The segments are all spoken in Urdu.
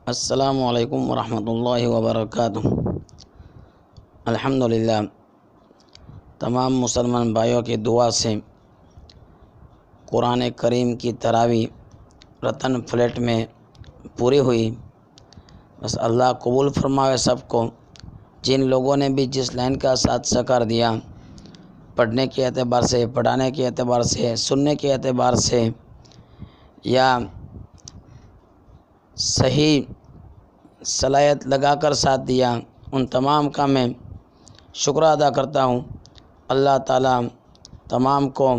السلام علیکم ورحمۃ اللہ وبرکاتہ۔ الحمدللہ، تمام مسلمان بھائیوں کی دعا سے قرآن کریم کی تراویح رتن فلیٹ میں پوری ہوئی۔ بس اللہ قبول فرماوے سب کو۔ جن لوگوں نے بھی جس لائن کا ساتھ سکار دیا، پڑھنے کے اعتبار سے، پڑھانے کے اعتبار سے، سننے کے اعتبار سے، یا صحیح صلاحیت لگا کر ساتھ دیا، ان تمام کا میں شکر ادا کرتا ہوں۔ اللہ تعالیٰ تمام کو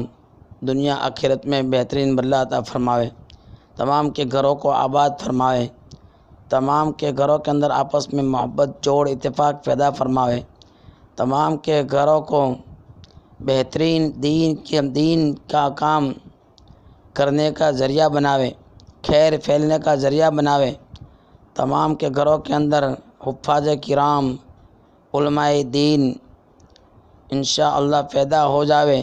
دنیا آخرت میں بہترین بدلہ عطا فرماوے، تمام کے گھروں کو آباد فرماوے، تمام کے گھروں کے اندر آپس میں محبت، جوڑ، اتفاق پیدا فرماوے، تمام کے گھروں کو بہترین دین کا کام کرنے کا ذریعہ بناوے، خیر پھیلنے کا ذریعہ بناوے، تمام کے گھروں کے اندر حفاظ کرام، علماء دین انشاءاللہ پیدا ہو جاوے،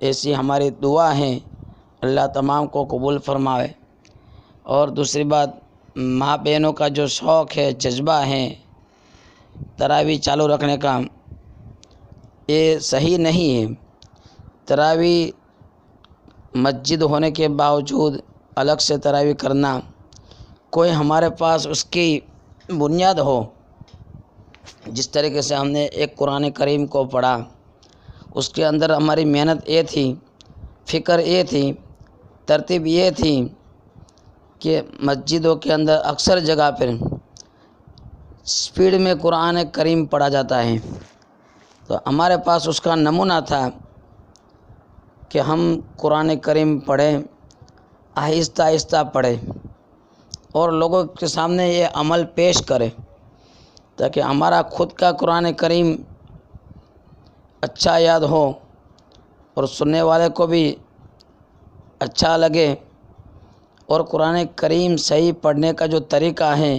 ایسی ہماری دعا ہے۔ اللہ تمام کو قبول فرماوے۔ اور دوسری بات، ماں بہنوں کا جو شوق ہے، جذبہ ہے تراویح چالو رکھنے کا، یہ صحیح نہیں ہے۔ تراویح مسجد ہونے کے باوجود الگ سے تراویح کرنا، کوئی ہمارے پاس اس کی بنیاد ہو۔ جس طریقے سے ہم نے ایک قرآن کریم کو پڑھا، اس کے اندر ہماری محنت یہ تھی، فکر یہ تھی، ترتیب یہ تھی کہ مسجدوں کے اندر اکثر جگہ پر سپیڈ میں قرآن کریم پڑھا جاتا ہے، تو ہمارے پاس اس کا نمونہ تھا کہ ہم قرآن کریم پڑھیں، آہستہ آہستہ پڑھیں اور لوگوں کے سامنے یہ عمل پیش کریں، تاکہ ہمارا خود کا قرآن کریم اچھا یاد ہو اور سننے والے کو بھی اچھا لگے، اور قرآن کریم صحیح پڑھنے کا جو طریقہ ہے،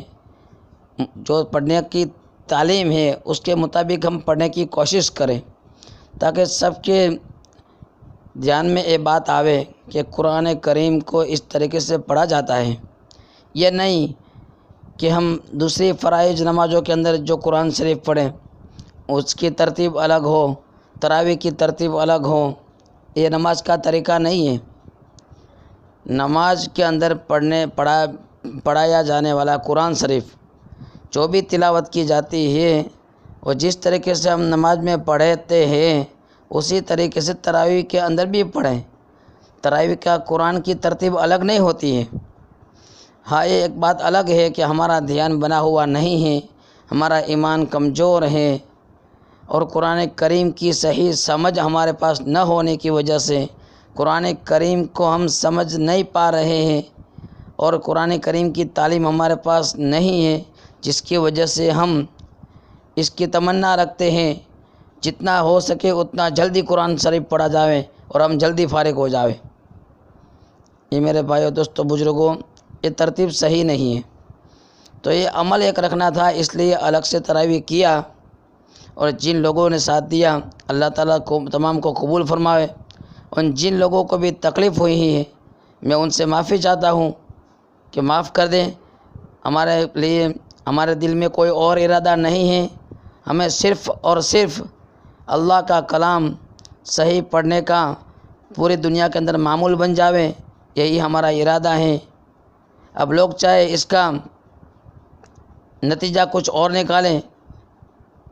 جو پڑھنے کی تعلیم ہے، اس کے مطابق ہم پڑھنے کی کوشش کریں، تاکہ سب کے دھیان میں یہ بات آوے کہ قرآن کریم کو اس طریقے سے پڑھا جاتا ہے۔ یہ نہیں کہ ہم دوسری فرائض نمازوں کے اندر جو قرآن شریف پڑھیں اس کی ترتیب الگ ہو، تراویح کی ترتیب الگ ہو، یہ نماز کا طریقہ نہیں ہے۔ نماز کے اندر پڑھایا جانے والا قرآن شریف جو بھی تلاوت کی جاتی ہے، وہ جس طریقے سے ہم نماز میں پڑھتے ہیں اسی طریقے سے تراویح کے اندر بھی پڑھیں۔ تراویح کا قرآن کی ترتیب الگ نہیں ہوتی ہے۔ ہاں، یہ ایک بات الگ ہے کہ ہمارا دھیان بنا ہوا نہیں ہے، ہمارا ایمان کمزور ہے، اور قرآن کریم کی صحیح سمجھ ہمارے پاس نہ ہونے کی وجہ سے قرآن کریم کو ہم سمجھ نہیں پا رہے ہیں، اور قرآن کریم کی تعلیم ہمارے پاس نہیں ہے، جس کی وجہ سے ہم اس کی تمنا رکھتے ہیں جتنا ہو سکے اتنا جلدی قرآن شریف پڑھا جاوے اور ہم جلدی فارغ ہو جاوے۔ یہ میرے بھائیو، دوستو، بزرگوں، یہ ترتیب صحیح نہیں ہے۔ تو یہ عمل ایک رکھنا تھا، اس لیے الگ سے تراویح کیا، اور جن لوگوں نے ساتھ دیا اللہ تعالیٰ کو تمام کو قبول فرماوے۔ ان جن لوگوں کو بھی تکلیف ہوئی ہے، میں ان سے معافی چاہتا ہوں کہ معاف کر دیں۔ ہمارے لیے، ہمارے دل میں کوئی اور ارادہ نہیں ہے، ہمیں صرف اور صرف اللہ کا کلام صحیح پڑھنے کا پوری دنیا کے اندر معمول بن جاوے، یہی ہمارا ارادہ ہے۔ اب لوگ چاہے اس کا نتیجہ کچھ اور نکالیں،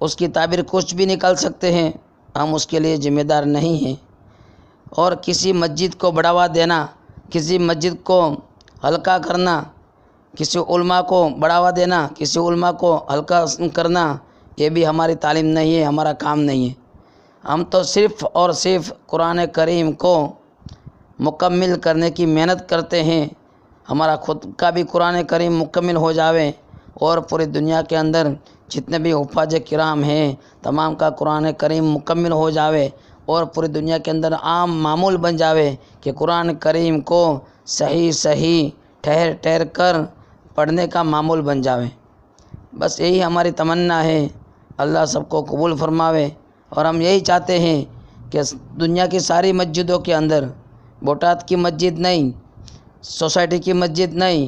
اس کی تعبیر کچھ بھی نکال سکتے ہیں، ہم اس کے لیے ذمہ دار نہیں ہیں۔ اور کسی مسجد کو بڑھاوا دینا، کسی مسجد کو ہلکا کرنا، کسی علماء کو بڑھاوا دینا، کسی علماء کو ہلکا کرنا، یہ بھی ہماری تعلیم نہیں ہے، ہمارا کام نہیں ہے۔ ہم تو صرف اور صرف قرآن کریم کو مکمل کرنے کی محنت کرتے ہیں، ہمارا خود کا بھی قرآن کریم مکمل ہو جاوے، اور پوری دنیا کے اندر جتنے بھی حفاظ کرام ہیں تمام کا قرآن کریم مکمل ہو جاوے، اور پوری دنیا کے اندر عام معمول بن جاوے کہ قرآن کریم کو صحیح ٹھہر ٹھہر کر پڑھنے کا معمول بن جاوے۔ بس یہی ہماری تمنا ہے۔ اللہ سب کو قبول فرماوے، اور ہم یہی چاہتے ہیں کہ دنیا کی ساری مسجدوں کے اندر، بوٹات کی مسجد نہیں، سوسائٹی کی مسجد نہیں،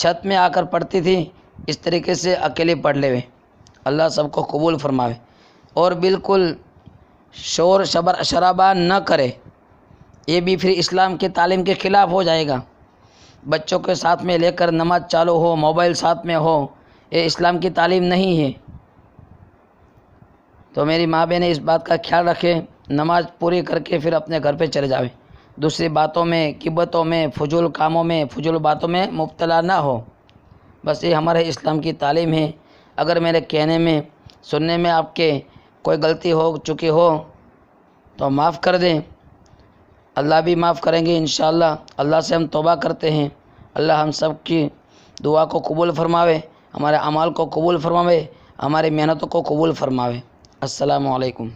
چھت میں آ کر پڑھتی تھی، اس طریقے سے اکیلے پڑھ لے۔ اللہ سب کو قبول فرماوے۔ اور بالکل شور شرابہ نہ کرے، یہ بھی پھر اسلام کی تعلیم کے خلاف ہو جائے گا۔ بچوں کے ساتھ میں لے کر نماز چالو ہو، موبائل ساتھ میں ہو، یہ اسلام کی تعلیم نہیں ہے۔ تو میری ماں بہنیں اس بات کا خیال رکھیں، نماز پوری کر کے پھر اپنے گھر پہ چلے جاویں، دوسری باتوں میں، غیبتوں میں، فضول کاموں میں، فضول باتوں میں مبتلا نہ ہو۔ بس یہ ہمارے اسلام کی تعلیم ہے۔ اگر میرے کہنے میں، سننے میں آپ کے کوئی غلطی ہو چکی ہو تو معاف کر دیں، اللہ بھی معاف کریں گے انشاءاللہ۔ اللہ سے ہم توبہ کرتے ہیں، اللہ ہم سب کی دعا کو قبول فرماوے، ہمارے اعمال کو قبول فرماوے، ہماری محنتوں کو قبول فرماوے۔ السلام علیکم۔